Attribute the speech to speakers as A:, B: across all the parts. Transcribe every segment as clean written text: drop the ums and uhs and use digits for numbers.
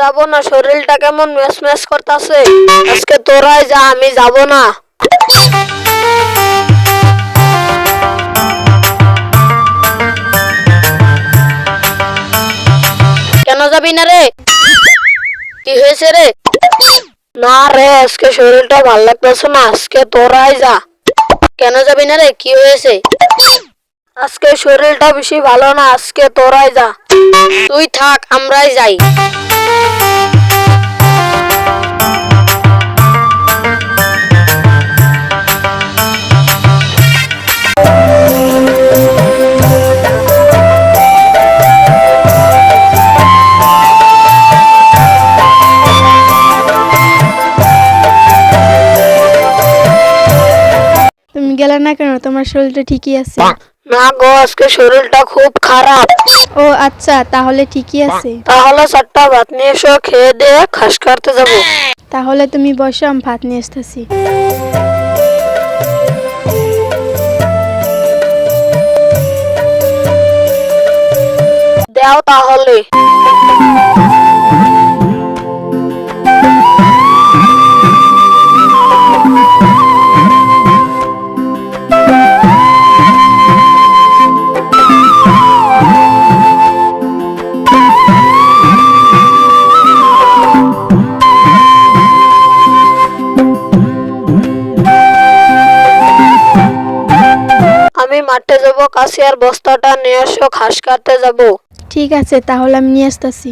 A: যাব না, শরীরটা কেমন ম্যাচ ম্যাচ করতেছে। আজকে তোরাই যা, আমি যাব না। কেন যাবি না রে? কি হয়েছে রে? না রে, আজকে শরীরটা ভালো লাগতেছে না, আজকে তোরাই যা। কেন যাবি না রে? কি হয়েছে? আজকে শরীরটা বেশি ভালো না, আজকে তোরাই যা। তুই থাক, আমরাই যাই।
B: তুমি গেলে না কেন? তোমার শরীরটা ঠিকই আছে।
A: না গো, আজকে শরীরটা খুব খারাপ।
B: ও আচ্ছা, তাহলে ঠিকই আছে।
A: তাহলে 4টা ভাত নিয়ে এসো, খেয়ে দিয়ে ঘাস কাটতে যাবো।
B: তাহলে তুমি বসো, আমি ভাত নিয়ে আসতেছি।
A: দাও তাহলে। আমি মাঠে যাব, কাশিয়ার বস্তাটা নিয়ে এসো, ঘাস কাটতে যাব।
B: ঠিক আছে, তাহলে আমি নিয়ে আসতেছি।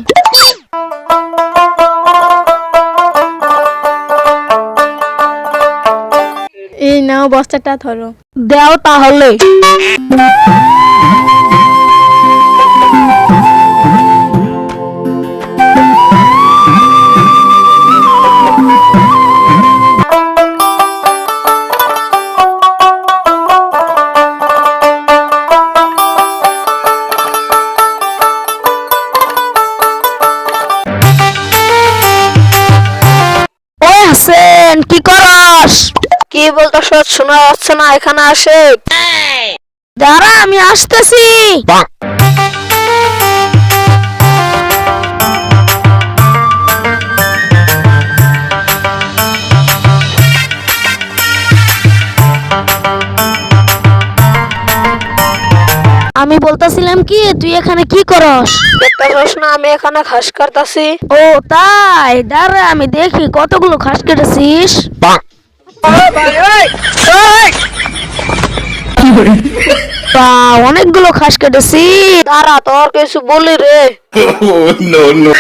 B: এই নাও, বস্তাটা ধরো।
A: দাও তাহলে। কি করস? কি বলতেছ? শোনা যাচ্ছে না, এখানে আসে। দাঁড়া, আমি আসতেছি। আমি বলতেছিলাম কি, তুই এখানে কি করস? দেখতেছস না আমি এখানে ঘাস কাটতাছি। ও তাই, দাঁড়া আমি দেখি কতগুলো ঘাস কেটেছিস। অনেকগুলো ঘাস কেটেছি। দাঁড়া, তোর কিছু বলি রে।
C: Oh, no.